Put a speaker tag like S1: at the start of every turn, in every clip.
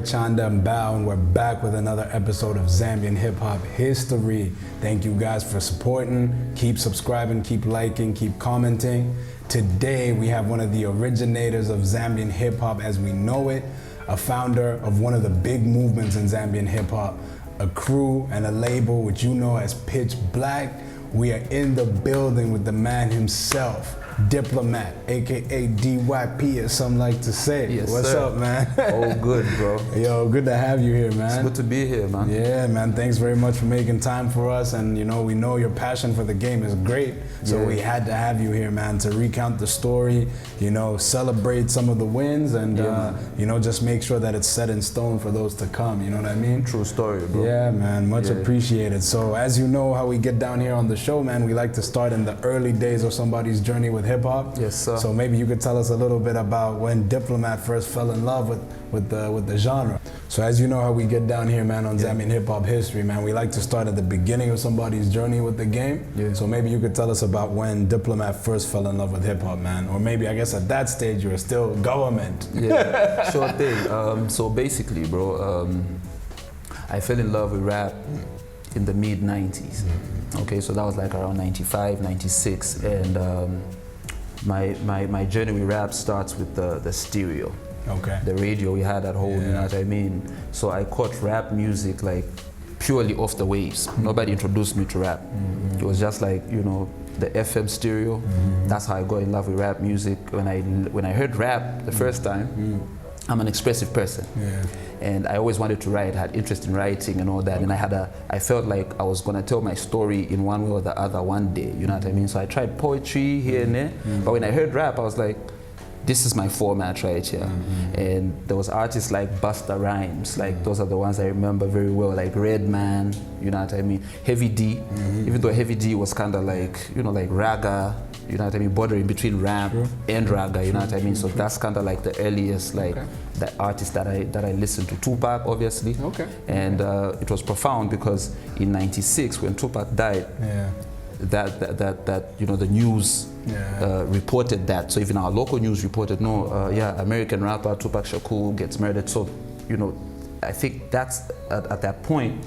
S1: Chanda Mbao, and we're back with another episode of Zambian Hip Hop History. Thank you guys for supporting. Keep subscribing, keep liking, keep commenting. Today we have one of the originators of Zambian hip hop as we know it, a founder of one of the big movements in Zambian hip hop, a crew and a label which you know as Pitch Black. We are in the building with the man himself, Diplomat, aka DYP as some like to say.
S2: Yes,
S1: What's
S2: sir.
S1: up, man?
S2: Oh, good, bro.
S1: Yo, good to have you here, man.
S2: It's good to be here, man.
S1: Yeah, man, thanks very much for making time for us. And you know, we know your passion for the game is great. So we had to have you here, man, to recount the story, you know, celebrate some of the wins and, you know, just make sure that it's set in stone for those to come. You know what I mean?
S2: True story, bro.
S1: Yeah, man, much appreciated. So as you know how we get down here on the show, man, we like to start in the early days of somebody's journey with hip hop.
S2: Yes, sir.
S1: So maybe you could tell us a little bit about when Diplomat first fell in love with the genre. So as you know how we get down here, man, on Zambian hip hop history, man, we like to start at the beginning of somebody's journey with the game. Yeah. So maybe you could tell us about when Diplomat first fell in love with hip hop, man, or maybe I guess at that stage you were still government.
S2: Yeah, sure thing. So basically, bro, I fell in love with rap in the mid 90s. Okay, so that was like around 95, 96, and my journey with rap starts with the stereo.
S1: Okay.
S2: The radio we had at home, you know what I mean? So I caught rap music like purely off the waves. Nobody introduced me to rap. It was just like, you know, the FM stereo. That's how I got in love with rap music. When I heard rap the first time, I'm an expressive person. And I always wanted to write, had interest in writing and all that. And I felt like I was gonna tell my story in one way or the other one day, you know what I mean? So I tried poetry here and there. But when I heard rap, I was like, this is my format right here. And there was artists like Busta Rhymes, like those are the ones I remember very well, like Redman, you know what I mean? Heavy D, even though Heavy D was kind of like, you know, like raga, you know what I mean, bordering between rap and raga, you know what I mean? So that's kind of like the earliest, like, the artist that I listened to. Tupac, obviously. And it was profound because in '96, when Tupac died, that you know, the news reported that. So even our local news reported, American rapper Tupac Shakur gets murdered. So, you know, I think that's at that point,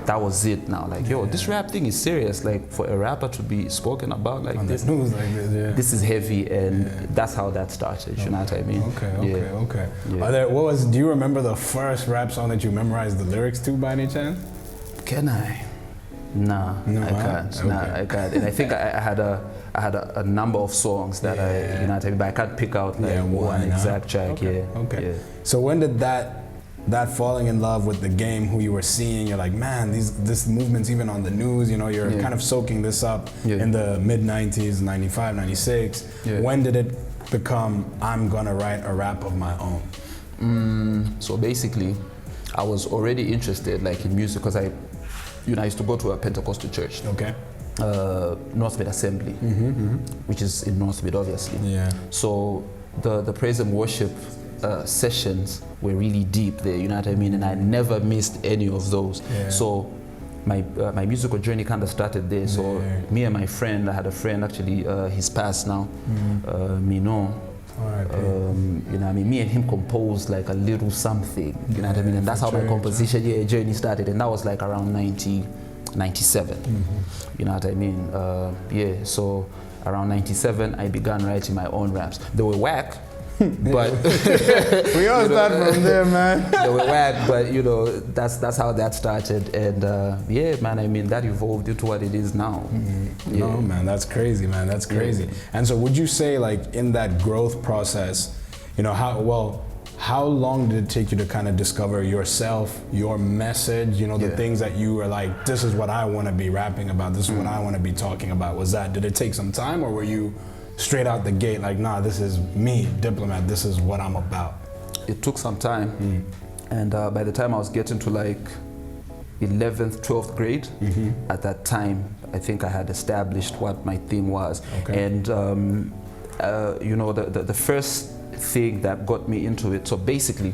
S2: that was it now. Like, yo, this rap thing is serious. Like, for a rapper to be spoken about like
S1: on
S2: this,
S1: the news like this,
S2: this is heavy, and that's how that started. You know what I mean?
S1: Okay. Do you remember the first rap song that you memorized the lyrics to by any chance?
S2: Can I? Nah, I can't. Nah, I can't. And I think I had a number of songs that I, you know what I mean, but I can't pick out like one exact track.
S1: So when did that falling in love with the game, who you were seeing, you're like, man, this movement's even on the news, you know, you're kind of soaking this up in the mid 90s, 95, 96. When did it become, I'm gonna write a rap of my own?
S2: So basically, I was already interested like in music because I used to go to a Pentecostal church. Northmid Assembly, which is in Northmid, obviously. So the praise and worship sessions were really deep there, you know what I mean? And I never missed any of those. So my musical journey kind of started there. So me and my friend, I had a friend actually, he's passed now, Mino. You know what I mean? Me and him composed like a little something, you know what I mean? And that's how my composition journey started. And that was like around 97, you know what I mean? So around 97, I began writing my own raps. They were whack, but
S1: we all start from there, man.
S2: They were whack, but you know, that's how that started. And man, I mean, that evolved into what it is now.
S1: No, man, that's crazy, man. That's crazy. And so would you say, like, in that growth process, you know, how long did it take you to kind of discover yourself, your message, you know, the things that you were like, this is what I want to be rapping about, this is what I want to be talking about? Did it take some time, or were you straight out the gate like, nah, this is me, Diplomat, this is what I'm about?
S2: It took some time. And by the time I was getting to like 11th, 12th grade, at that time, I think I had established what my theme was. And you know, the first thing that got me into it, so basically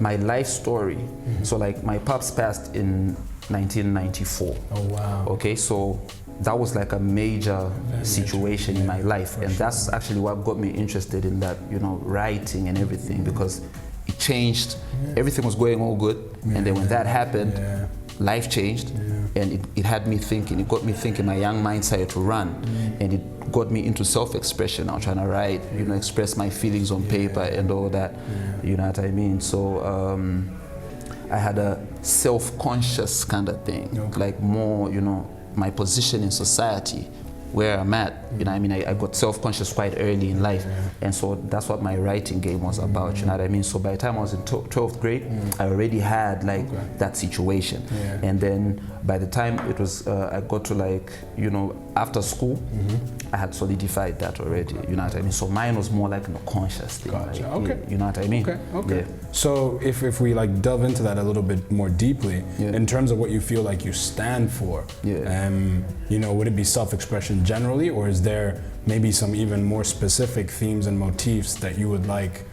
S2: my life story, so like my pops passed in 1994.
S1: Oh wow.
S2: Okay, so that was like a major situation in my life, and that's actually what got me interested in that, you know, writing and everything, because it changed. Everything was going all good, and then when that happened, life changed, and it had me thinking. It got me thinking. My young mind started to run, and it got me into self-expression. I was trying to write, express my feelings on paper and all that. You know what I mean? So I had a self-conscious kind of thing, like more, my position in society, where I'm at. I got self-conscious quite early in life, and so that's what my writing game was about. You know what I mean? So by the time I was in 12th grade, I already had that situation, and then by the time it was, I got to after school, I had solidified that already. You know what I mean? So mine was more like a conscious thing.
S1: Gotcha.
S2: You know what I mean?
S1: Okay. Yeah. So if we delve into that a little bit more deeply, in terms of what you feel like you stand for, would it be self-expression generally, or is there maybe some even more specific themes and motifs that you would like,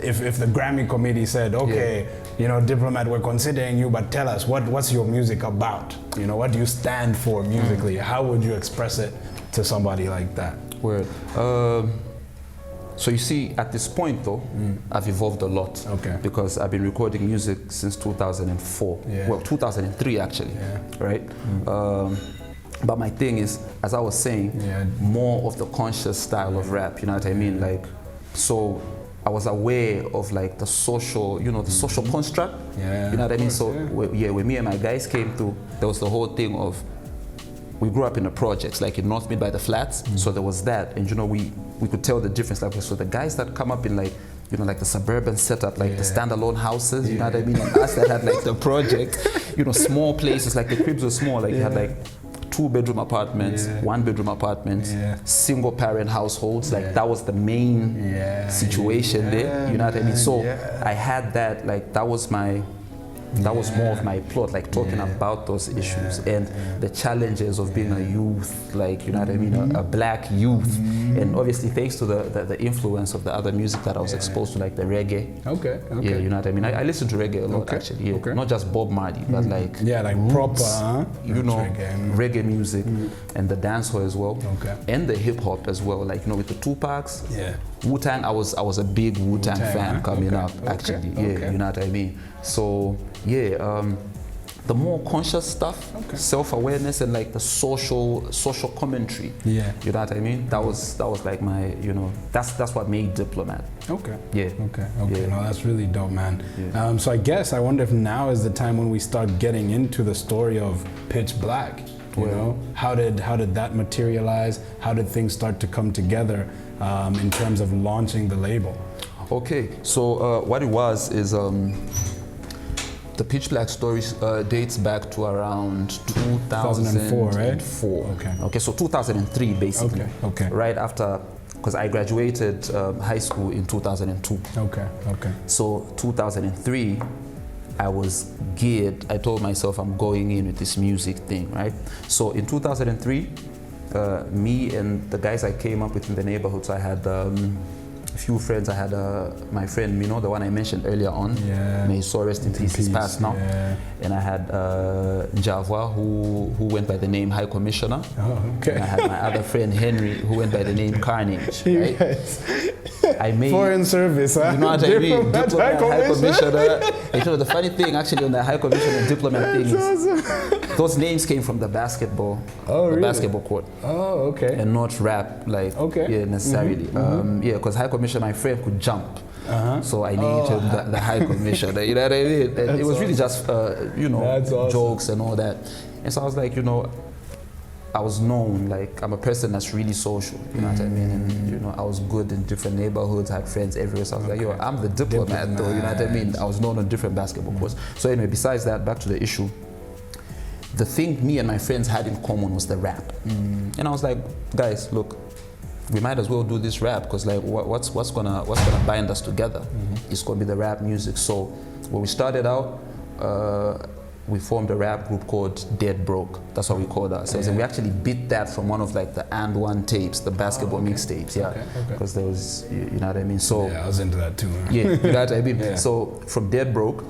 S1: if the Grammy committee said, okay, Diplomat, we're considering you, but tell us what's your music about? What do you stand for musically? How would you express it to somebody like that?
S2: Word. So you see, at this point though, I've evolved a lot.
S1: Okay.
S2: Because I've been recording music since 2004. Well, 2003 actually, right? But my thing is, as I was saying, more of the conscious style of rap, you know what I mean? So I was aware of the social, the social construct, you know what I mean? So when me and my guys came through, there was the whole thing of, we grew up in the projects, like in North Mid by the Flats, so there was that, and we could tell the difference. So the guys that come up in the suburban setup, the standalone houses, you know what I mean? And us that had the project, small places, the cribs were small, you had 2-bedroom apartments, 1-bedroom apartments, single parent households, that was the main situation there, you know what I mean? So I had that, that was my, that was more of my plot, talking about those issues and the challenges of being a youth, you know what I mean, a black youth. And obviously thanks to the influence of the other music that I was exposed to, the reggae.
S1: Okay.
S2: Yeah, you know what I mean? I listen to reggae a lot actually, not just Bob Marley, but
S1: proper,
S2: reggae music and the dancehall as well, and the hip hop as well, with the Tupacs. Wu-Tang, I was a big Wu-Tang fan coming up actually, you know what I mean? So the more conscious stuff, self-awareness, and the social commentary. You know what I mean? That was my, that's what made Diplomat.
S1: Okay.
S2: Yeah.
S1: No, that's really dope, man. So I wonder if now is the time when we start getting into the story of Pitch Black. You know, how did that materialize? How did things start to come together in terms of launching the label? Okay, so what it was is the Pitch Black story dates back to around 2004, right?
S2: Okay, so 2003 basically.
S1: Okay.
S2: Right after, because I graduated high school in 2002.
S1: Okay.
S2: So 2003, I was geared. I told myself I'm going in with this music thing, right? So in 2003, me and the guys I came up with in the neighborhood, so I had a few friends. I had my friend Mino, the one I mentioned earlier on. May his soul rest in peace. He's passed now. And I had Njavwa, who went by the name High Commissioner. And I had my other friend Henry, who went by the name Carnage. Right? I made
S1: Foreign Service, huh?
S2: You know what I mean? Diplomat, High Commissioner. The funny thing actually on the High Commissioner Diplomat thing is those names came from the basketball, basketball court.
S1: Oh, okay.
S2: And not rap, necessarily. Because High Commissioner, my friend could jump. So I named him the High Commissioner. You know what I mean? It was really just, jokes and all that. And so I was like, I was known, I'm a person that's really social, you know what I mean? And, I was good in different neighborhoods, had friends everywhere. So I was like, I'm the diplomat though, you know what I mean? I was known on different basketball courts. So anyway, besides that, back to the issue. The thing me and my friends had in common was the rap. And I was like, guys, look, we might as well do this rap, because what's gonna bind us together? It's gonna be the rap music. So when we started out, we formed a rap group called Dead Broke. That's what we called ourselves. And we actually beat that from one of the And One tapes, the basketball mixtapes, because there was, you know what I mean? So
S1: I was into that too.
S2: Yeah, you know what I mean? So from Dead Broke,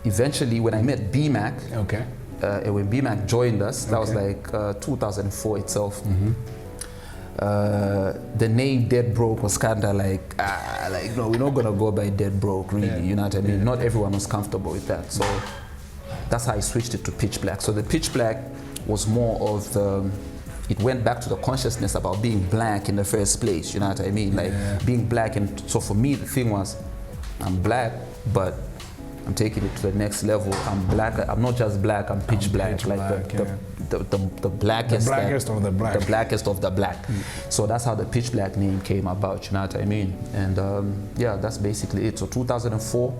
S2: eventually when I met B-Mac, and when B-Mac joined us, that was 2004 itself. the name Dead Broke was kind of like, no, we're not gonna go by Dead Broke, really. You know what I mean? Not everyone was comfortable with that, so that's how I switched it to Pitch Black. So the Pitch Black was more of the, it went back to the consciousness about being black in the first place. You know what I mean? Like being black, and so for me the thing was, I'm black, but I'm taking it to the next level. I'm black. I'm not just black. I'm pitch black.
S1: Pitch
S2: like
S1: black,
S2: the blackest.
S1: The blackest of the black.
S2: The blackest of the black. So that's how the Pitch Black name came about. You know what I mean? And yeah, that's basically it. So 2004,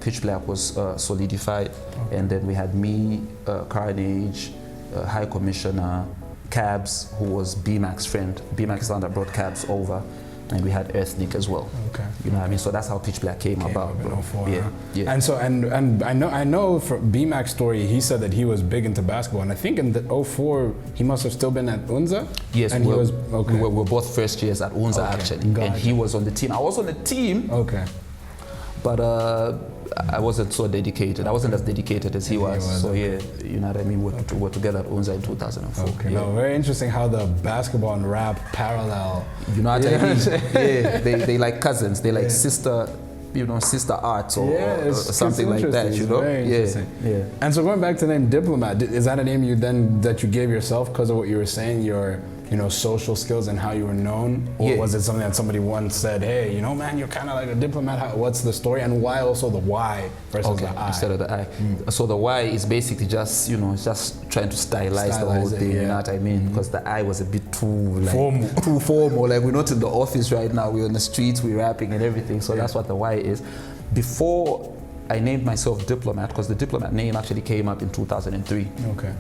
S2: Pitch Black was solidified, and then we had me, Carnage, High Commissioner, Cabs, who was B-Mac's friend. B-Mac's the one that brought Cabs over. And we had Ethnic as well.
S1: Okay.
S2: You know what I mean? So that's how Pitch Black came about, bro.
S1: 04,
S2: Yeah,
S1: huh?
S2: yeah.
S1: And so and I know from B-Mac's story, he said that he was big into basketball, and I think in the 04 he must have still been at UNZA.
S2: Yes,
S1: and he was okay.
S2: we were both first years at UNZA actually,
S1: Gotcha.
S2: and he was on the team. I was on the team,
S1: Okay.
S2: but I wasn't so dedicated. I wasn't as dedicated as he was. So yeah, you know what I mean? We're together at UNZA in 2004.
S1: Okay.
S2: Yeah.
S1: No, very interesting how the basketball and rap parallel.
S2: You know what I mean? Yeah, they like cousins. They like sister, you know, sister arts or, or something like that. You know?
S1: Very interesting.
S2: Yeah.
S1: And so going back to the name Diplomat, is that a name that you gave yourself because of what you were saying, your social skills and how you were known, or was it something that somebody once said, hey, you know, man, you're kind of like a diplomat? What's the story, and why also the Y versus the I?
S2: Instead of the I. So the Y is basically just, you know, it's just trying to stylize the whole thing. You know what I mean? Because the I was a bit too
S1: formal.
S2: Too formal. Like we're not in the office right now. We're on the streets. We're rapping and everything. So that's what the Y is. Before I named myself Diplomat, because the Diplomat name actually came up in 2003.
S1: Okay.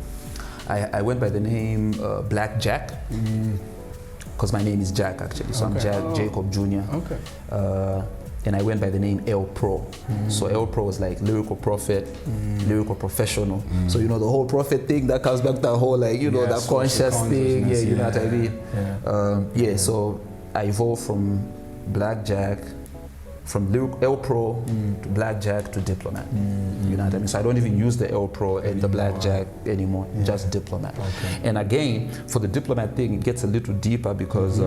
S2: I went by the name Black Jack, because my name is Jack actually. So I'm Jack Jacob Jr.
S1: Okay.
S2: And I went by the name El Pro. So El Pro is like lyrical prophet, lyrical professional. So you know the whole prophet thing that comes back to the whole like that conscious thing. Yeah, you know what I mean. So I evolved from Black Jack, from El Pro to Black Jack to Diplomat. You know what I mean? So I don't even use the El Pro and the Black Jack anymore, just Diplomat.
S1: Okay.
S2: And again, for the Diplomat thing, it gets a little deeper because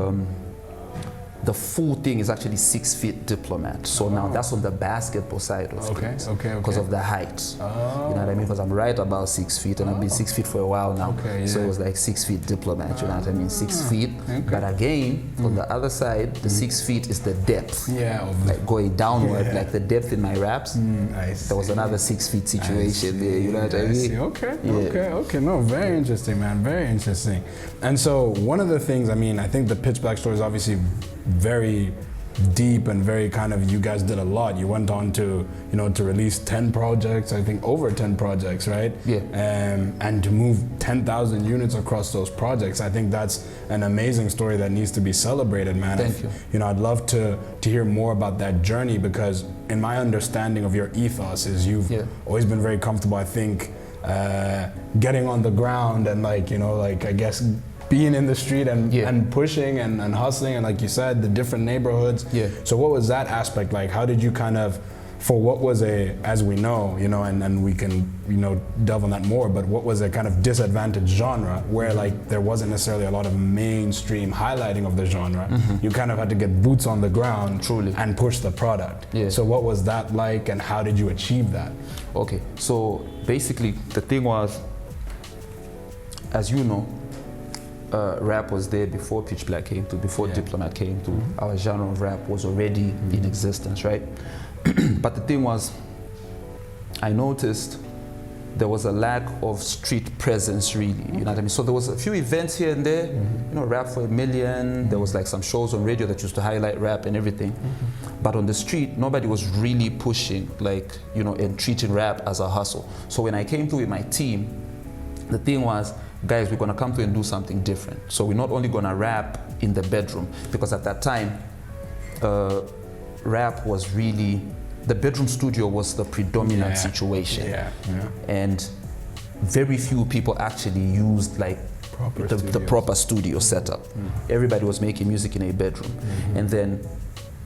S2: the full thing is actually 6 feet Diplomat. So now that's on the basketball side of things. Because of the height. You know what I mean? Because I'm right about 6 feet and I've been 6 feet for a while now. So it was like 6 feet Diplomat, you know what I mean? 6 feet. But again, on the other side, the 6 feet is the depth. Like going downward, like the depth in my raps. There was another 6 feet situation there, you know what I mean?
S1: Okay. No, very interesting, man. Very interesting. And so one of the things, I mean, I think the Pitch Black story is obviously very deep and very kind of, you guys did a lot. You went on to, to release 10 projects, I think over 10 projects, right?
S2: Yeah.
S1: And to move 10,000 units across those projects, I think that's an amazing story that needs to be celebrated, man.
S2: Thank you.
S1: I'd love to hear more about that journey, because in my understanding of your ethos is you've always been very comfortable, I think, getting on the ground and I guess being in the street and pushing and hustling, and like you said, the different neighborhoods. So what was that aspect like? How did you kind of, for what was as we know, and we can, delve on that more, but what was a kind of disadvantaged genre where there wasn't necessarily a lot of mainstream highlighting of the genre? You kind of had to get boots on the ground and push the product. So what was that like, and how did you achieve that?
S2: Okay, so basically the thing was, as you know, rap was there before Pitch Black came to, before Diplomat came to. Our genre of rap was already in existence, right? But the thing was, I noticed there was a lack of street presence, really. You know what I mean? So there was a few events here and there, Rap for a Million. There was some shows on radio that used to highlight rap and everything. But on the street, nobody was really pushing, and treating rap as a hustle. So when I came through with my team, the thing was, guys, we're gonna come through and do something different. So we're not only gonna rap in the bedroom, because at that time, rap was really, the bedroom studio was the predominant situation. And very few people actually used the proper studio setup. Everybody was making music in a bedroom. And then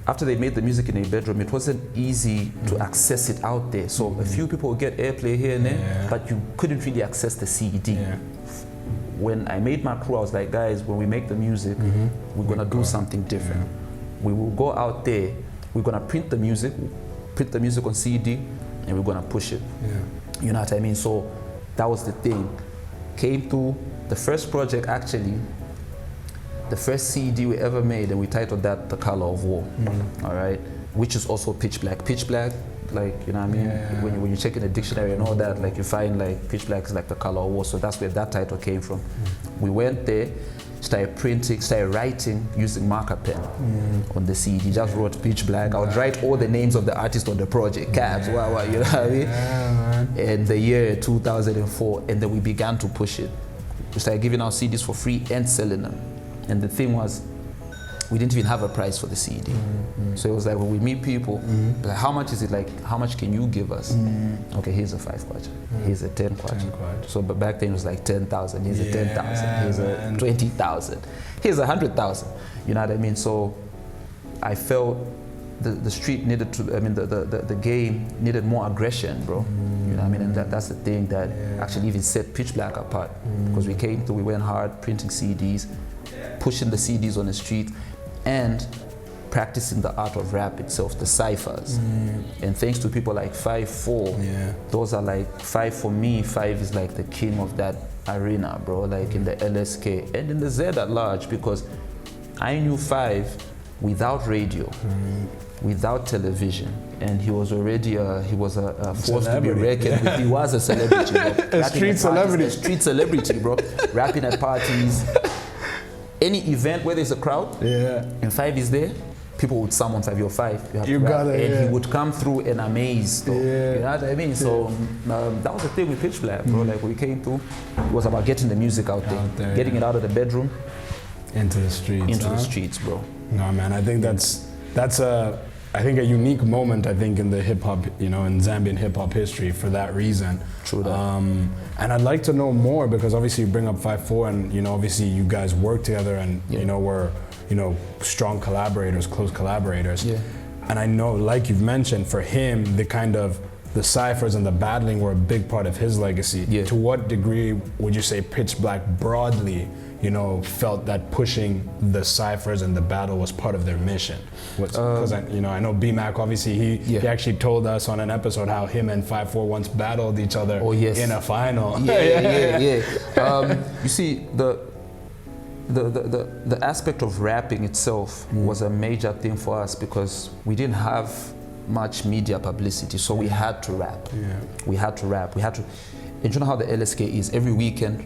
S2: after they made the music in a bedroom, it wasn't easy to access it out there. So a few people would get airplay here and there, but you couldn't really access the CD. when I made my crew, I was like, guys, when we make the music, we're gonna do something different. We will go out there, we're gonna print the music on CD, and we're gonna push it. You know what I mean? So that was the thing. Came through the first project, actually, the first CD we ever made, and we titled that The Color of War. All right, which is also pitch black. Pitch black, like, you know what I mean? When you check in the dictionary and all that, like, you find like pitch black is like the color of war. So that's where that title came from. We went there, started printing, started writing using marker pen on the CD. Just wrote pitch black. I would write all the names of the artists on the project, Cabs, you know what I mean? And the year 2004, and then we began to push it. We started giving out CDs for free and selling them. And the thing was, we didn't even have a price for the CD. So it was like, when we meet people, like, how much is it? Like, how much can you give us? Okay, here's a 5 kwacha, here's a 10 kwacha. So but back then it was like 10,000, here's a 10,000, here's a 20,000, here's 100,000. You know what I mean? So I felt the street needed to, I mean, the game needed more aggression, bro. You know what I mean? And that's the thing that actually even set Pitch Black apart. Because we came through, we went hard, printing CDs, pushing the CDs on the street, and practicing the art of rap itself, the ciphers. And thanks to people like 5-4, those are like, 5 for me, 5 is like the king of that arena, bro, like in the LSK and in the Z at large, because I knew 5 without radio, without television, and he was already a force to be reckoned with. He was a celebrity, bro.
S1: A street celebrity.
S2: A street celebrity, bro. Rapping at parties. Any event where there's a crowd, and 5 is there, people would summon 5, you're 5, you have to rap. And he would come through and amaze, though. You know what I mean? So that was the thing with Pitch Black, bro. Like, we came through, it was about getting the music out there, getting it out of the bedroom
S1: into the streets.
S2: Into the streets, bro.
S1: No, man, I think that's a unique moment, I think, in the hip hop, you know, in Zambian hip hop history for that reason.
S2: True that.
S1: And I'd like to know more, because obviously you bring up 5-4, and, you know, obviously you guys work together, and you know, were, you know, strong collaborators, close collaborators. And I know, like you've mentioned, for him, the ciphers and the battling were a big part of his legacy. To what degree would you say Pitch Black broadly, you know, felt that pushing the ciphers and the battle was part of their mission? Because I know B-Mac, obviously he actually told us on an episode how him and 5-4 once battled each other in a final.
S2: You see, the aspect of rapping itself was a major thing for us, because we didn't have much media publicity, so we had to rap. We had to rap. And you know how the LSK is? Every weekend,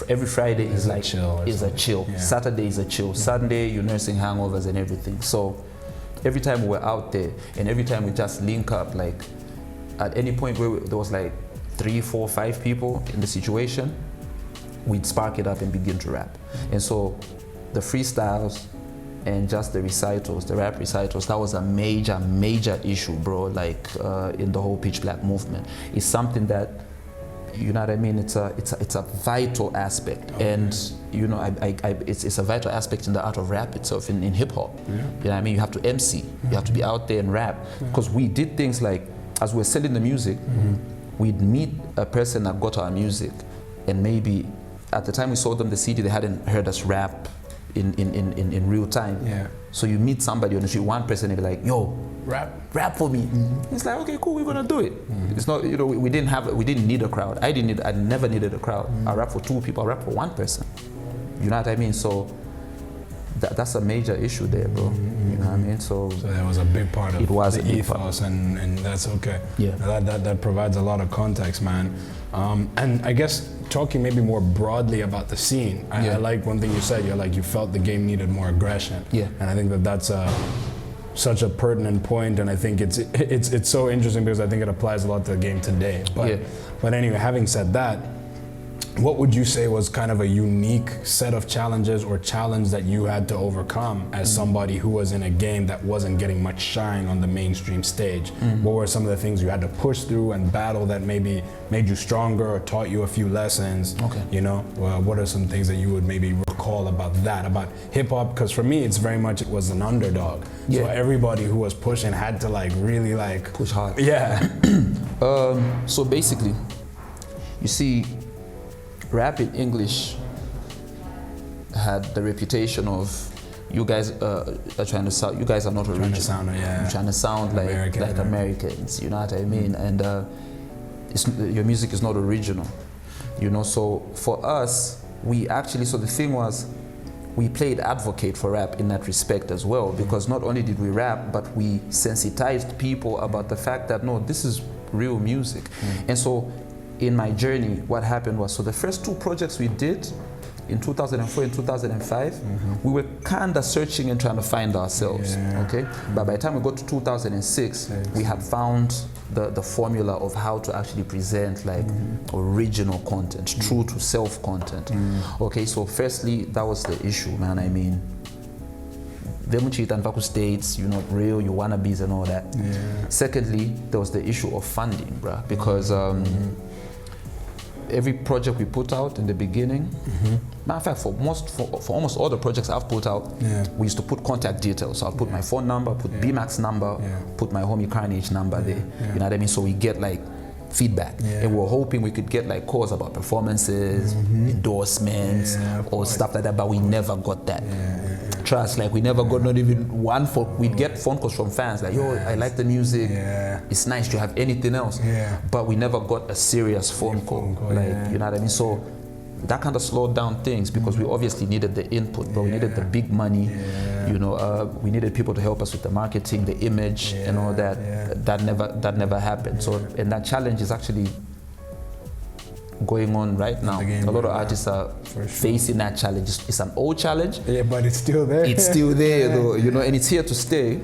S2: every Friday is like a chill. Saturday is a chill. Sunday you're nursing hangovers and everything. So every time we're out there, and every time we just link up, like at any point where there was like 3, 4, 5 people in the situation, we'd spark it up and begin to rap. And so the freestyles and just the recitals, the rap recitals, that was a major issue, bro, like in the whole Pitch Black movement. It's something that, you know what I mean, it's a vital aspect. And you know, it's a vital aspect in the art of rap itself, in hip hop. You know what I mean? You have to MC, you have to be out there and rap. Because we did things like, as we're selling the music, we'd meet a person that got our music, and maybe at the time we sold them the CD, they hadn't heard us rap in real time. So you meet somebody on the street, one person, and be like, yo, rap for me. It's like, okay, cool, we're gonna do it. It's not, you know, we didn't need a crowd. I never needed a crowd. I rap for 2 people, I rap for 1 person. You know what I mean? So that's a major issue there, bro. You know what I mean? So
S1: that was a big part of the ethos, and that's okay. That provides a lot of context, man. And I guess talking maybe more broadly about the scene, I like one thing you said. You're like, you felt the game needed more aggression. And I think that's such a pertinent point, and I think it's so interesting, because I think it applies a lot to the game today. But anyway, having said that, what would you say was kind of a unique set of challenges or challenge that you had to overcome as somebody who was in a game that wasn't getting much shine on the mainstream stage? What were some of the things you had to push through and battle that maybe made you stronger or taught you a few lessons? You know, what are some things that you would maybe recall about hip hop? Because for me, it's very much, it was an underdog. So everybody who was pushing had to like really like
S2: push hard.
S1: So
S2: basically, you see, rap in English had the reputation of you guys are trying to sound. You guys are not original. You're trying to sound like Americans. You know what I mean? And your music is not original. You know. So for us, we actually. So the thing was, we played advocate for rap in that respect as well, because not only did we rap, but we sensitized people about the fact that no, this is real music. And so in my journey, what happened was, so the first two projects we did in 2004 and 2005, we were kind of searching and trying to find ourselves, okay? But by the time we got to 2006, we had found the formula of how to actually present like original content, true to self content. Okay, so firstly, that was the issue, man. I mean, States, you're not real, you wannabes and all that. Secondly, there was the issue of funding, bruh, because every project we put out in the beginning, matter of fact, for almost all the projects I've put out, we used to put contact details. So I'll put my phone number, put BMAX number, put my homie Carnage number there. You know what I mean? So we get like feedback, and we're hoping we could get like calls about performances, endorsements, or stuff like that. But we never got that. Trust, like we never got not even one phone. We'd get phone calls from fans like, yo, I like the music. It's nice. Do you have anything else? But we never got a serious phone call. Like, you know what I mean? So that kind of slowed down things, because we obviously needed the input, but we needed the big money. You know, we needed people to help us with the marketing, the image, and all that. That never happened. So, and that challenge is actually going on right now. A lot of artists are facing that challenge. It's an old challenge.
S1: Yeah, but it's still there.
S2: It's still there, though. You know, and it's here to stay. You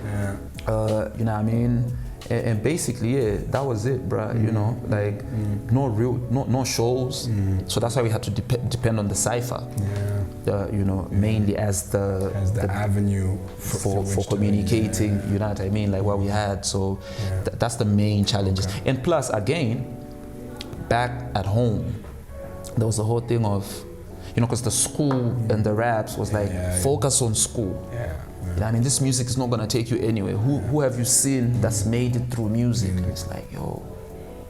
S2: know what I mean? And basically, that was it, bruh. You know, like no shows. So that's why we had to depend on the cypher. You know, mainly as the
S1: avenue
S2: for communicating. You know what I mean? Like what we had. So that's the main challenges. And plus, again, back at home, there was the whole thing of, you know, because the school and the raps was like, focus on school. You know, I mean, this music is not gonna take you anywhere. Who have you seen that's made it through music? It's like, yo,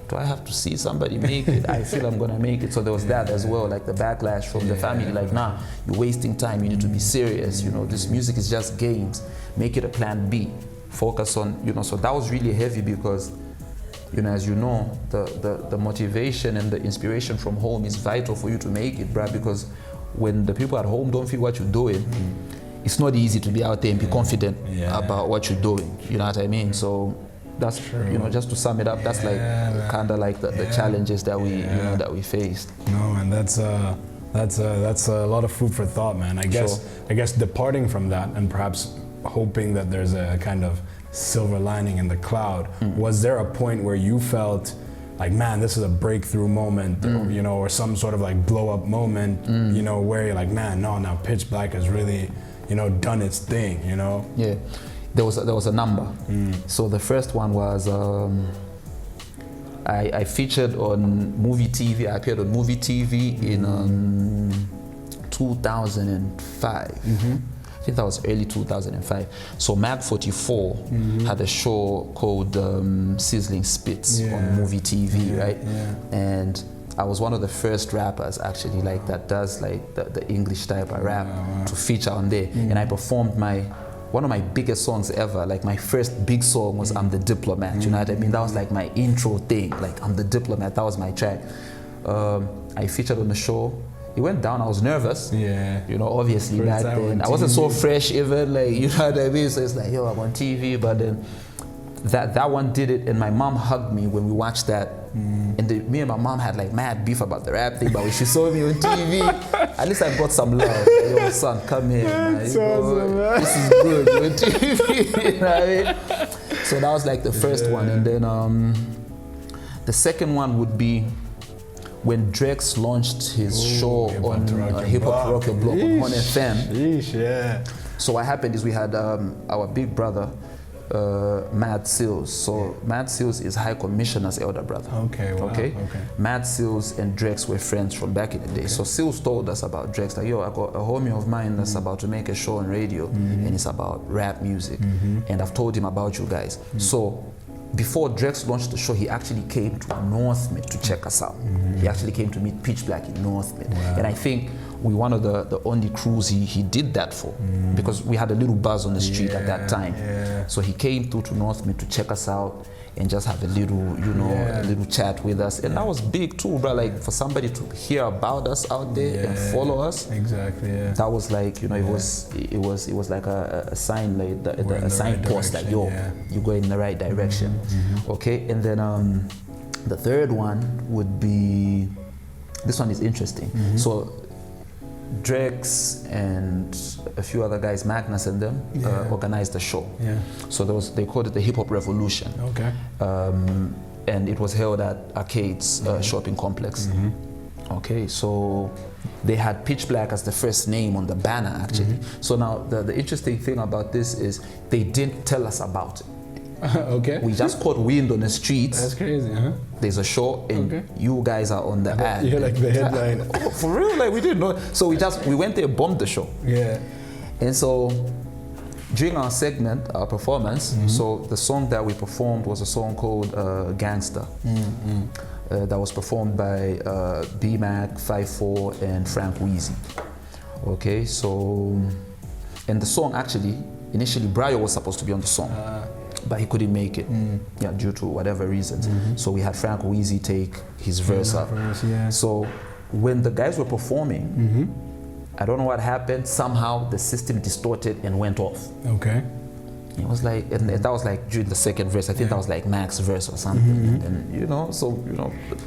S2: do I have to see somebody make it? I feel I'm gonna make it. So there was that as well, like the backlash from the family, like, nah, you're wasting time, you need to be serious, you know, this music is just games. Make it a plan B. Focus on, you know, so that was really heavy because, you know, as you know, the motivation and the inspiration from home is vital for you to make it, bruh, because when the people at home don't feel what you're doing, it's not easy to be out there and be confident about what you're doing. You know what I mean? So that's true. You know, just to sum it up, that's like kind of like the challenges that we, you know, that we faced.
S1: No, and that's a lot of food for thought, man. I guess departing from that and perhaps hoping that there's a kind of silver lining in the cloud. Was there a point where you felt like, man, this is a breakthrough moment, you know, or some sort of like blow up moment, you know, where you're like, man, no, now Pitch Black has really, you know, done its thing, you know?
S2: Yeah, there was a number. So the first one was I featured on Movie TV. I appeared on Movie TV in 2005. I think that was early 2005. So Mag 44 had a show called Sizzling Spits on Movie TV, right? And I was one of the first rappers actually like that does like the English type of rap to feature on there. And I performed one of my biggest songs ever. Like my first big song was I'm the Diplomat, you know what I mean? That was like my intro thing, like I'm the Diplomat, that was my track. I featured on the show. It went down, I was nervous. You know, obviously back then. I wasn't so fresh even, like, you know what I mean? So it's like, yo, I'm on TV, but then that one did it, and my mom hugged me when we watched that. And me and my mom had like mad beef about the rap thing, but when she saw me on TV, at least I got some love. Like, yo, son, come here, man. This is good, you're on TV, you know what I mean? So that was like the first one, and then the second one would be when Drex launched his show on Hip Hop Rock Your Block on Hon FM. So what happened is we had our big brother, Mad Seals. So Mad Seals is High Commissioner's elder brother. Okay. Mad Seals and Drex were friends from back in the day. So Seals told us about Drex, like, yo, I got a homie of mine that's about to make a show on radio, and it's about rap music. And I've told him about you guys. So before Drex launched the show, he actually came to North Mid to check us out. He actually came to meet Pitch Black in North Mid. And I think we one of the only crews he did that for, because we had a little buzz on the street at that time.
S1: Yeah.
S2: So he came through to North Mid to check us out and just have a little, a little chat with us. And that was big too, bro. Like for somebody to hear about us out there and follow us.
S1: Exactly, yeah.
S2: That was like, it was like a sign, like a signpost, like, yo, you're going in the right direction. Okay, and then the third one would be, this one is interesting. So Drex and a few other guys, Magnus and them, organized the show. Yeah. So they called it the Hip Hop Revolution. Okay. And it was held at Arcades shopping complex. Okay, so they had Pitch Black as the first name on the banner, actually. So now the interesting thing about this is they didn't tell us about it.
S1: Okay.
S2: We just caught wind on the streets.
S1: That's crazy, huh?
S2: There's a show and you guys are on the ad.
S1: You're like the headline.
S2: Oh, for real, like we didn't know. So we went there, bombed the show.
S1: Yeah.
S2: And so during our segment, our performance, so the song that we performed was a song called Gangster. That was performed by B-Mac, 5-4, and Frank Wheezy. Okay, so, and the song actually, initially Brayo was supposed to be on the song, but he couldn't make it, due to whatever reasons. So we had Frank Wheezy take his verse up. So when the guys were performing, I don't know what happened, somehow the system distorted and went off. Okay. It was like, and that was like during the second verse. I think that was like Mac's verse or something. And so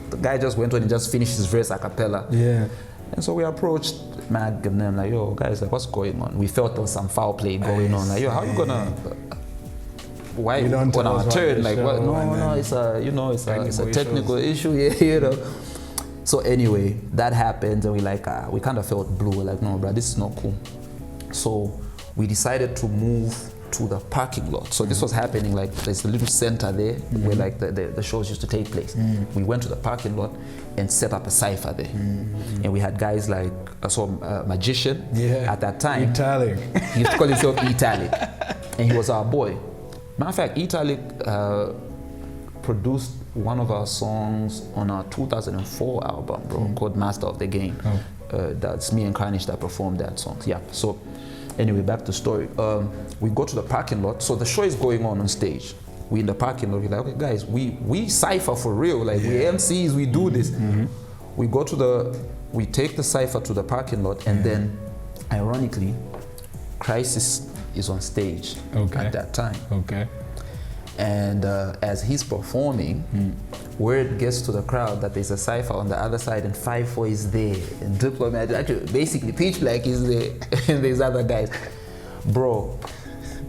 S2: the guy just went on and just finished his verse a cappella. Yeah. And so we approached Mac and them like, yo, guys, like, what's going on? We felt there was some foul play going on. Like, yo, how you gonna? Why on our turn? Like, what? No, it's a technical issue. Yeah, So anyway, that happened, and we kind of felt blue. We're like, no, bro, this is not cool. So we decided to move to the parking lot. So this was happening, like there's a little center there where like the shows used to take place. We went to the parking lot and set up a cypher there. And we had guys like, Magician at that time.
S1: Italic.
S2: He used to call himself Italic. And he was our boy. Matter of fact, Italic produced one of our songs on our 2004 album, bro, called Master of the Game. That's me and Carnage that performed that song. Yeah, so anyway, back to story. We go to the parking lot. So the show is going on stage. We in the parking lot, we're like, okay guys, we cypher for real. Like we MCs, we do this. We go to we take the cypher to the parking lot, and then ironically, Crisis is on stage at that time. Okay. And as he's performing, word gets to the crowd that there's a cypher on the other side, and 5-4 is there, and Diplomat, actually, basically Pitch Black is there, and there's other guys. Bro,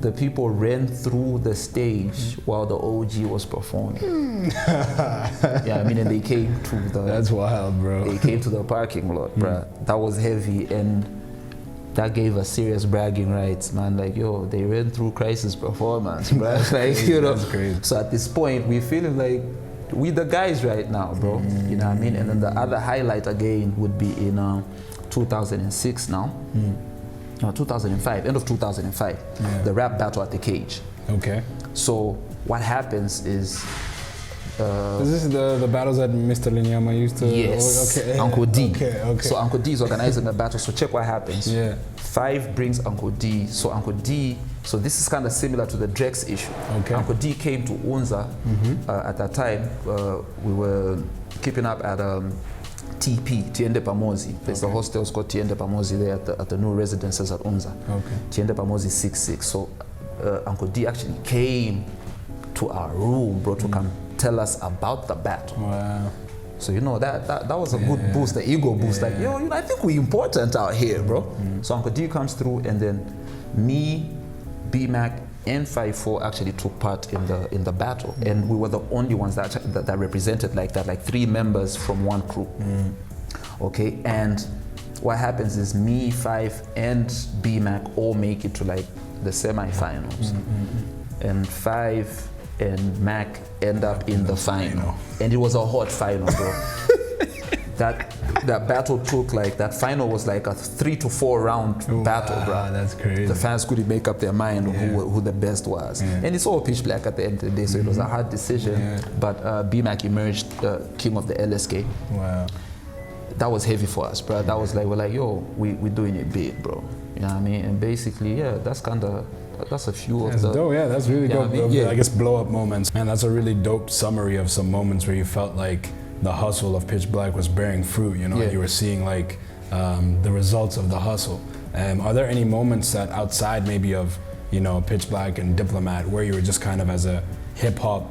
S2: the people ran through the stage while the OG was performing. Yeah, I mean, and they came to the...
S1: That's wild, bro.
S2: They came to the parking lot, bro. That was heavy, and that gave us serious bragging rights, man. Like, yo, they ran through Crisis performance, bro. Like,
S1: That's crazy.
S2: So at this point, we're feeling like we the guys right now, bro. You know what I mean? And then the other highlight again would be in 2006 now. No, 2005, end of 2005, the rap battle at the Cage. Okay. So what happens is...
S1: is this the battles that Mr. Linyama used to?
S2: Yes.
S1: Okay.
S2: Uncle D.
S1: Okay.
S2: So Uncle D is organizing the battle. So check what happens. 5 brings Uncle D. So Uncle D. So this is kind of similar to the Drex issue. Okay. Uncle D came to Unza at that time. We were keeping up at TP, Tiende Pamozi. There's a hostel called Tiende Pamozi there at the new residences at Unza. Okay. Tiende Pamozi 66. So Uncle D actually came to our room, bro, to come tell us about the battle. Wow. So that was a good boost, the ego boost. Like, yo, I think we're important out here, bro. So Uncle D comes through, and then me, B-Mac, and 5-4 actually took part in the battle, and we were the only ones that represented like that, like 3 members from one crew. Okay, and what happens is me, 5, and B-Mac all make it to like the semi-finals, and 5 and Mac end up in the final. And it was a hot final, bro. That battle took like, that final was like a 3 to 4 round battle, bro.
S1: That's crazy.
S2: The fans couldn't make up their mind on who the best was. And it's all Pitch Black at the end of the day, so it was a hard decision. But B-Mac emerged king of the LSK. Wow. that was heavy for us, bro. That was like, we're like, yo, we're doing it big, bro. You know what I mean? And basically, yeah, that's a few of the...
S1: dope, yeah, that's really dope.
S2: Yeah.
S1: I guess blow-up moments. Man, that's a really dope summary of some moments where you felt like the hustle of Pitch Black was bearing fruit, you know,
S2: Yeah.
S1: you were seeing like the results of the hustle. Are there any moments that outside maybe of, you know, Pitch Black and Diplomat where you were just kind of as a hip-hop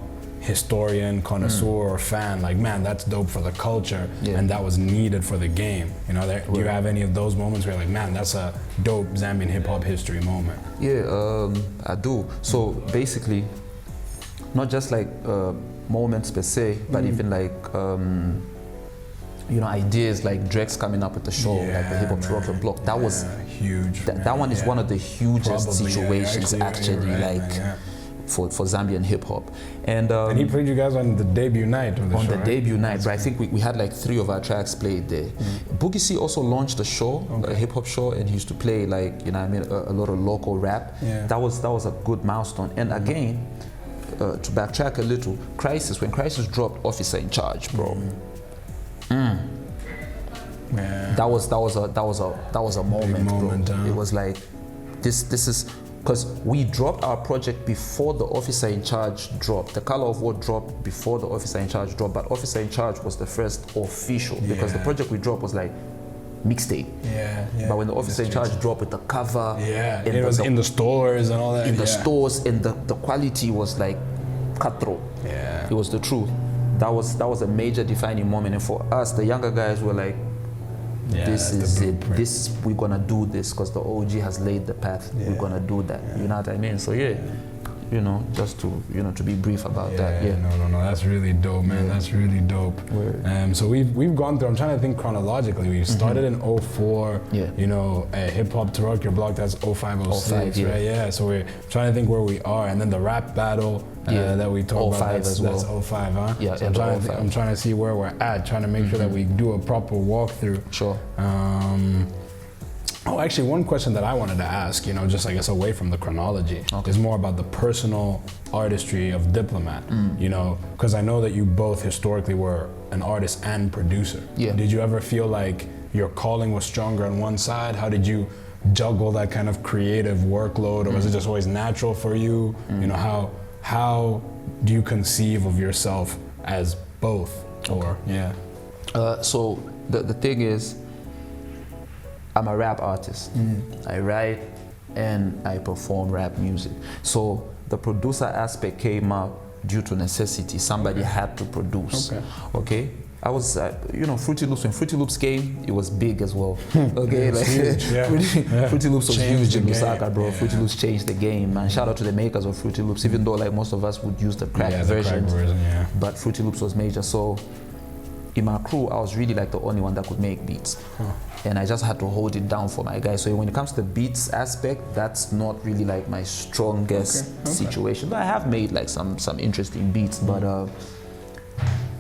S1: historian, connoisseur, or fan, like, man, that's dope for the culture, and that was needed for the game? You know, do you have any of those moments where you're like, man, that's a dope Zambian hip-hop history moment?
S2: Yeah, I do. So basically, not just like moments per se, but even like, you know, ideas like Drex coming up with the show, like the Hip Hop Rock the Block. That was
S1: huge.
S2: That one is one of the hugest
S1: Probably,
S2: situations
S1: you're right,
S2: like for Zambian hip hop. And
S1: he played you guys on the debut night of the show,
S2: on the
S1: right?
S2: debut night, but I think we had like 3 of our tracks played there. Boogie C also launched a show, a hip hop show, and he used to play like, you know what I mean, a lot of local rap. That was a good milestone. And again, to backtrack a little, when Crisis dropped Officer in Charge, bro. That was a moment, bro. It was like, this is, because we dropped our project before the Officer in Charge dropped. The Color of War dropped before the Officer in Charge dropped, but Officer in Charge was the first official, because the project we dropped was like mixtape. But when the Officer in Charge dropped with the cover,
S1: it was in the stores and all that.
S2: In the stores, and the quality was like cutthroat. It was the truth. That was a major defining moment, and for us, the younger guys were like, this is it. We're gonna do this because the OG has laid the path. We're gonna do that. You know what I mean? So you know, just to, you know, to be brief about that.
S1: No, that's really dope, man. That's really dope. So we've gone through, I'm trying to think chronologically. We started in 04, you know, Hip Hop to Rock Your Block, that's 05, 06, right? Yeah, so we're trying to think where we are, and then the rap battle that we talked about, that's 05, huh?
S2: Yeah,
S1: so I'm trying to see where we're at, trying to make sure that we do a proper walkthrough.
S2: Sure.
S1: Oh, actually, one question that I wanted to ask, you know, just I guess away from the chronology, is more about the personal artistry of Diplomat. You know, because I know that you both historically were an artist and producer. Did you ever feel like your calling was stronger on one side? How did you juggle that kind of creative workload, or was it just always natural for you? You know, how do you conceive of yourself as both? Or
S2: so the thing is, I'm a rap artist. I write and I perform rap music. So the producer aspect came up due to necessity. Somebody had to produce. Okay. I was, you know, Fruity Loops. When Fruity Loops came, it was big as well. Okay, Fruity Loops was huge in Lusaka, bro. Fruity Loops changed the game, man. Shout out to the makers of Fruity Loops, even though like most of us would use the crack version. But Fruity Loops was major. So in my crew, I was really like the only one that could make beats. And I just had to hold it down for my guys. So when it comes to the beats aspect, that's not really like my strongest situation. But I have made like some interesting beats, but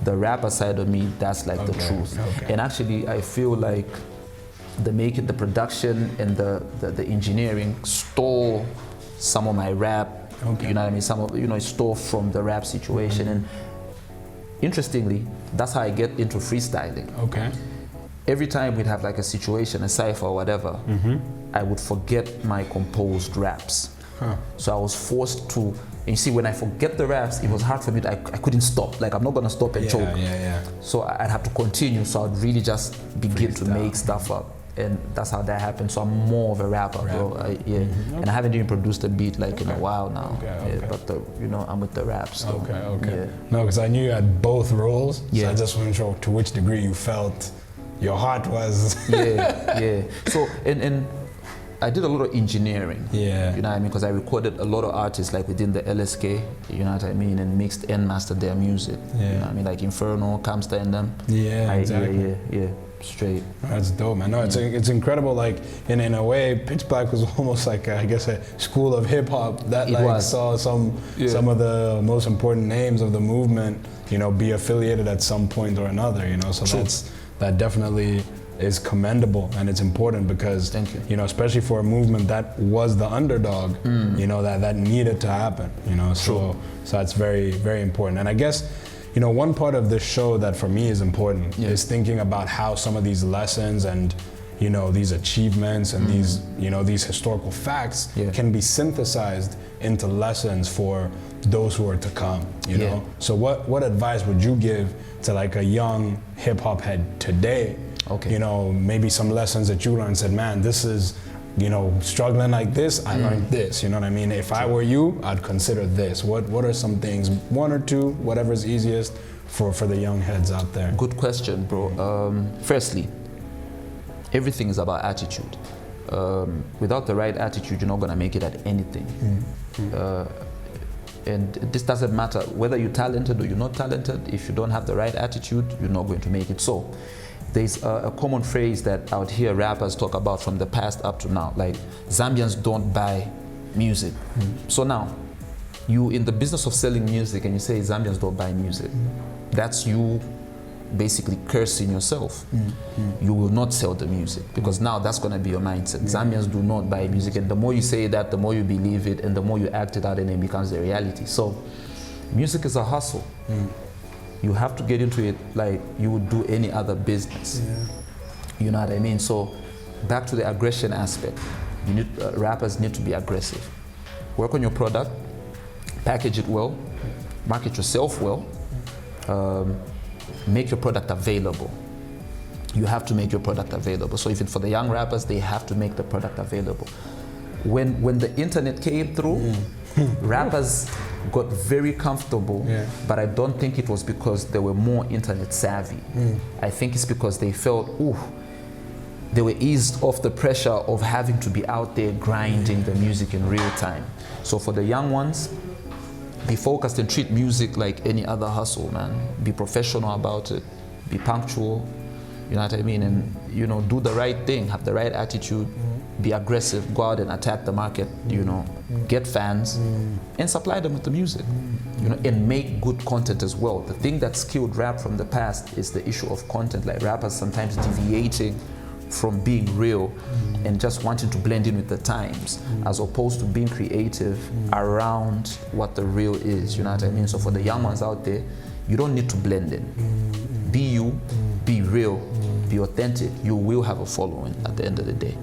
S2: the rapper side of me, that's like the truth. And actually, I feel like the production and the engineering stole some of my rap. You know what I mean? Some of, you know, it stole from the rap situation. And interestingly, that's how I get into freestyling. Every time we'd have like a situation, a cypher or whatever, I would forget my composed raps. So I was forced to, and you see, when I forget the raps, it was hard for me, I couldn't stop. Like, I'm not gonna stop and choke. So I'd have to continue, so I'd really just begin to make stuff up. And that's how that happened. So I'm more of a rapper, bro. And I haven't even produced a beat like in a while now. But you know, I'm with the raps. So,
S1: No, because I knew you had both roles. So I just wasn't sure to which degree you felt your heart was.
S2: So and I did a lot of engineering. You know what I mean? Because I recorded a lot of artists like within the LSK, you know what I mean, and mixed and mastered their music. You know what I mean? Like Inferno, Kamsta and them. Straight.
S1: That's dope, man. No, it's incredible. Like in a way, Pitch Black was almost like I guess a school of hip hop that saw some of the most important names of the movement, you know, be affiliated at some point or another. You know, so that definitely is commendable, and it's important because you know, especially for a movement that was the underdog, you know, that needed to happen. You know, so that's very, very important. And I guess, you know, one part of this show that for me is important
S2: Yeah.
S1: is thinking about how some of these lessons and, you know, these achievements and these, you know, these historical facts
S2: Yeah.
S1: can be synthesized into lessons for those who are to come, you
S2: Yeah.
S1: know? So what advice would you give to like a young hip hop head today?
S2: Okay.
S1: You know, maybe some lessons that you learned, said, man, this is, you know, struggling like this, I learned this, you know what I mean? If I were you, I'd consider this. What are some things, one or two, whatever's easiest for the young heads out there?
S2: Good question, bro. Firstly, everything is about attitude. Without the right attitude, you're not gonna make it at anything. And this doesn't matter whether you're talented or you're not talented. If you don't have the right attitude, you're not going to make it. So there's a common phrase that I would hear rappers talk about from the past up to now, like Zambians don't buy music. So now, you in the business of selling music and you say Zambians don't buy music, that's you basically cursing yourself. You will not sell the music because now that's going to be your mindset. Zambians do not buy music, and the more you say that, the more you believe it, and the more you act it out, and it becomes the reality. So music is a hustle. You have to get into it like you would do any other business. You know what I mean? So back to the aggression aspect, you need rappers need to be aggressive. Work on your product, package it well, market yourself well, make your product available. You have to make your product available. So even for the young rappers, they have to make the product available. When the internet came through, rappers got very comfortable, but I don't think it was because they were more internet savvy. I think it's because they felt, they were eased off the pressure of having to be out there grinding the music in real time. So for the young ones, be focused and treat music like any other hustle, man. Be professional about it, be punctual, you know what I mean? And, you know, do the right thing, have the right attitude, be aggressive, go out and attack the market, you know, get fans, and supply them with the music, you know, and make good content as well. The thing that killed rap from the past is the issue of content, like rappers sometimes deviating from being real and just wanting to blend in with the times, as opposed to being creative around what the real is, you know what I mean? So for the young ones out there, you don't need to blend in. Be you, be real, be authentic. You will have a following at the end of the day.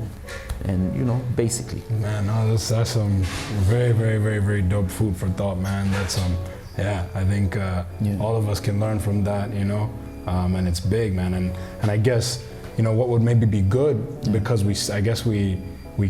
S2: And, you know, basically.
S1: Man, no, that's some very, very, very, very dope food for thought, man. That's I think all of us can learn from that, you know, and it's big, man. And I guess, you know, what would maybe be good, because I guess we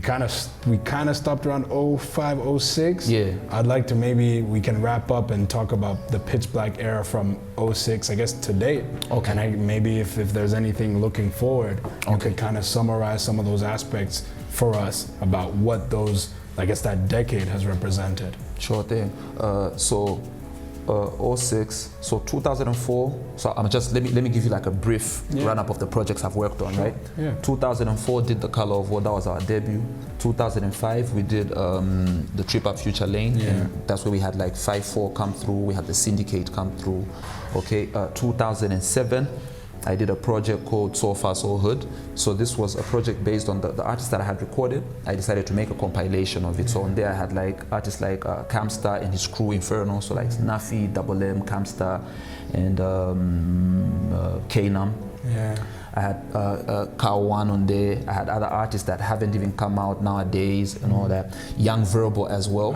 S1: kind of stopped around 05, 06.
S2: Yeah.
S1: I'd like to maybe we can wrap up and talk about the Pitch Black era from 06, I guess, to date.
S2: Okay.
S1: And maybe if there's anything looking forward, you could kind of summarize some of those aspects for us about what those, I guess, that decade has represented.
S2: Sure thing. 06, so 2004, so I'm just, let me give you like a brief run-up of the projects I've worked on, right?
S1: Yeah.
S2: 2004 did The Color of War, that was our debut. 2005 we did the Trip Up Future Lane, and that's where we had like 5-4 come through, we had the Syndicate come through. Okay, 2007 I did a project called So Far So Hood. So this was a project based on the artists that I had recorded. I decided to make a compilation of it. So on there I had like artists like Camstar and his crew Inferno. So like Nafi, Double M, Camstar, and Kanam.
S1: Yeah.
S2: I had Kawan on there. I had other artists that haven't even come out nowadays and all that. Young Verbal as well,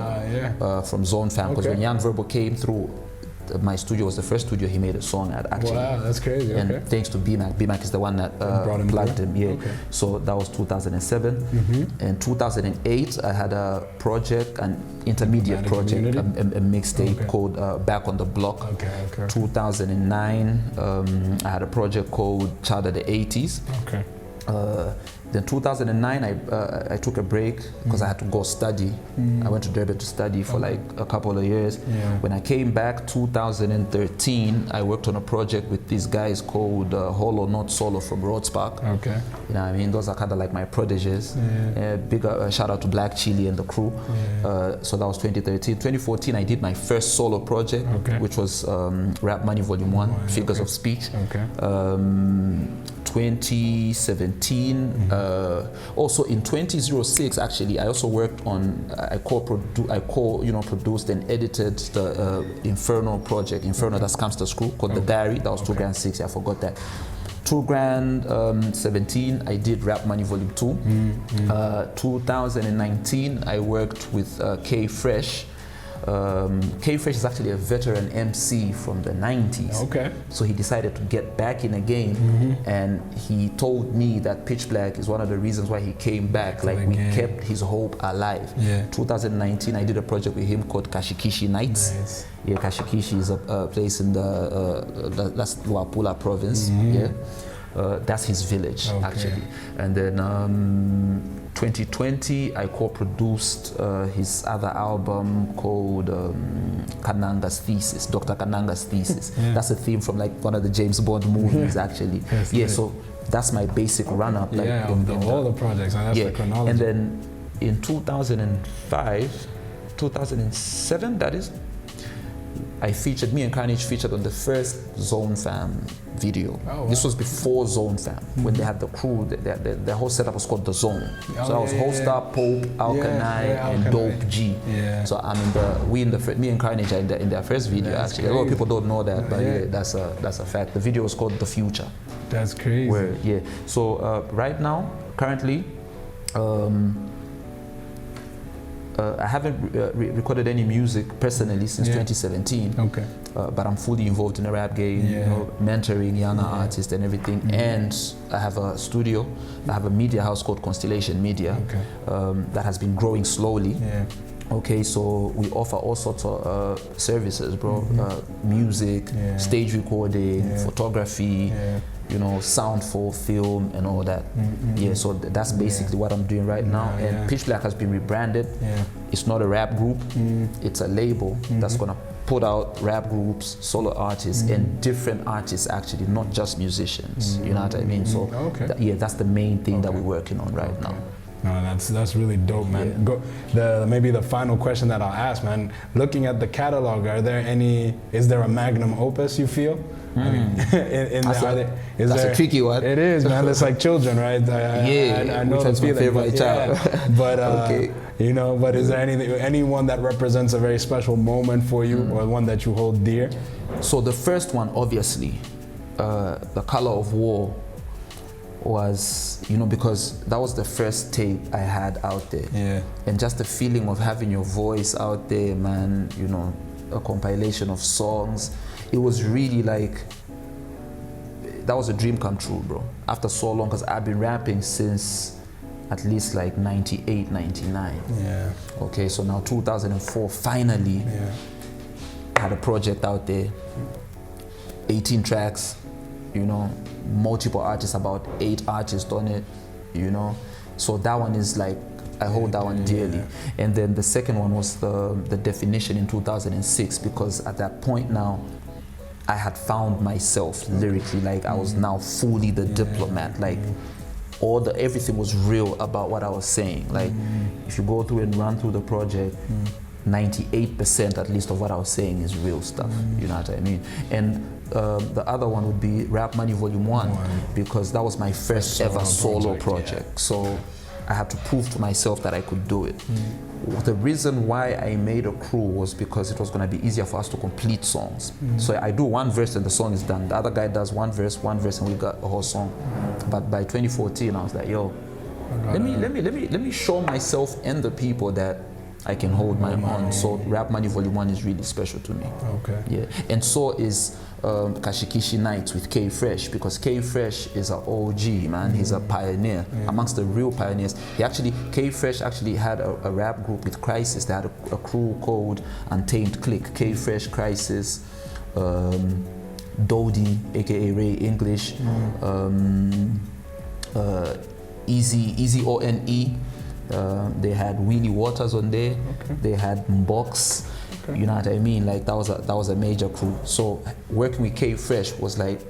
S2: from Zone Fam. Because when Young Verbal came through, my studio was the first studio he made a song at, actually.
S1: Wow, that's crazy.
S2: And thanks to B-Mac. B-Mac is the one that plugged him. Yeah.
S1: Okay.
S2: So that was 2007. And 2008, I had a project, an intermediate project, a mixtape called Back on the Block. 2009, I had a project called Child of the 80s. Then 2009, I took a break because I had to go study. I went to Durban to study for like a couple of years. When I came back, 2013, I worked on a project with these guys called Holo Not Solo from Rhodes Park. You know what I mean? Those are kind of like my proteges. Big shout out to Black Chili and the crew. So that was 2013. 2014, I did my first solo project, which was Rap Money Volume 1, Figures of Speech. 2017, Also in 2006, actually, I also worked on, produced and edited the Inferno project, Inferno, that's Camster Screw, called The Diary. That was 2 Grand 6, I forgot that. 2 Grand 17, I did Rap Money Volume 2. 2019, I worked with K Fresh. K Fresh is actually a veteran MC from the 90s.
S1: Okay.
S2: So he decided to get back in the game, and he told me that Pitch Black is one of the reasons why he came back. Like, we kept his hope alive. 2019, I did a project with him called Kashikishi Nights.
S1: Nice.
S2: Yeah, Kashikishi is a place in that's Luapula province. That's his village, actually. And then 2020, I co-produced his other album called Kananga's Thesis, Dr. Kananga's Thesis. That's a theme from like one of the James Bond movies, actually. So that's my basic run-up. Like,
S1: all the projects, and that's the chronology.
S2: And then in 2007, that is, me and Carnage featured on the first Zone Fam video. This was before Zone Fam, when they had the crew. The whole setup was called The Zone. So I was Holster, Pope, Alkanai, and Dope G. So I'm me and Carnage are in their first video. Actually, a lot of people don't know that, but that's a fact. The video was called The Future.
S1: That's crazy.
S2: So right now, currently, I haven't recorded any music personally since 2017.
S1: Okay.
S2: But I'm fully involved in the rap game, mentoring younger artists and everything. And I have a studio. I have a media house called Constellation Media that has been growing slowly. Okay, so we offer all sorts of services, bro. Music, stage recording, photography, sound for film and all that. So that's basically what I'm doing right now. And Pitch Black has been rebranded. It's not a rap group. It's a label that's gonna put out rap groups, solo artists, and different artists, actually, not just musicians. You know what I mean? So that's the main thing that we're working on right now.
S1: No, that's really dope, man. Maybe the final question that I'll ask, man. Looking at the catalog, is there a magnum opus you feel? I mean, that's a tricky one. It is, man. It's like children, right? I know the feeling. Favorite child. But but is there anyone that represents a very special moment for you, or one that you hold dear?
S2: So the first one, obviously, The Color of War, was, because that was the first tape I had out there. And just the feeling of having your voice out there, man, a compilation of songs. It was really like, that was a dream come true, bro. After so long, because I've been rapping since at least like 98, 99. Okay, so now 2004, finally, I had a project out there, 18 tracks, multiple artists, about 8 artists on it, So that one is like, I hold that one dearly. And then the second one was the Definition in 2006, because at that point now, I had found myself lyrically, like I was now fully the diplomat, like everything was real about what I was saying. Like if you go through and run through the project, 98% at least of what I was saying is real stuff, you know what I mean? And the other one would be Rap Money Volume 1, because that was my first ever solo project. So I had to prove to myself that I could do it. The reason why I made a crew was because it was going to be easier for us to complete songs. So I do one verse and the song is done. The other guy does one verse, and we got a whole song. But by 2014, I was like, yo, let me show myself and the people that I can hold my own. So Rap Money Volume 1 is really special to me. And so is Kashikishi Nights with K Fresh, because K Fresh is an OG, man. He's a pioneer amongst the real pioneers. K Fresh actually had a rap group with Crisis. They had a crew called Untamed Click. K Fresh, Crisis, Dodie, aka Ray English, Easy ONE. They had Wheelie Waters on there. They had Mbox. You know what I mean? Like that was a major crew. So working with K Fresh was like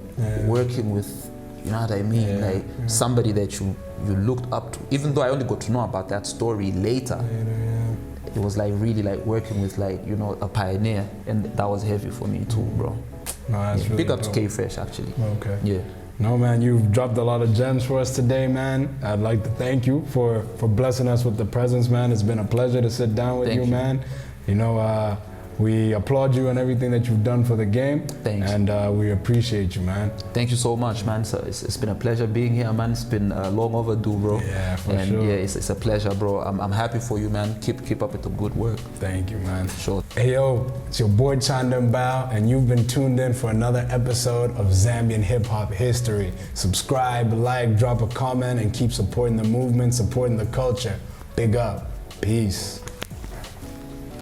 S2: working with, you know what I mean? Like somebody that you looked up to. Even though I only got to know about that story later, it was like really like working with like, a pioneer, and that was heavy for me too, bro.
S1: No, that's really
S2: big up to
S1: dope.
S2: K Fresh, actually.
S1: No, man, you've dropped a lot of gems for us today, man. I'd like to thank you for blessing us with the presence, man. It's been a pleasure to sit down with
S2: Thank
S1: you,
S2: you.
S1: man. You know, we applaud you and everything that you've done for the game.
S2: Thanks.
S1: And we appreciate you, man.
S2: Thank you so much, man. So it's been a pleasure being here, man. It's been long overdue, bro.
S1: Yeah, for
S2: and
S1: sure.
S2: yeah, it's a pleasure, bro. I'm happy for you, man. Keep up with the good work.
S1: Thank you, man.
S2: Sure.
S1: Hey, yo, it's your boy Chanda Mbao, and you've been tuned in for another episode of Zambian Hip Hop History. Subscribe, like, drop a comment, and keep supporting the movement, supporting the culture. Big up. Peace.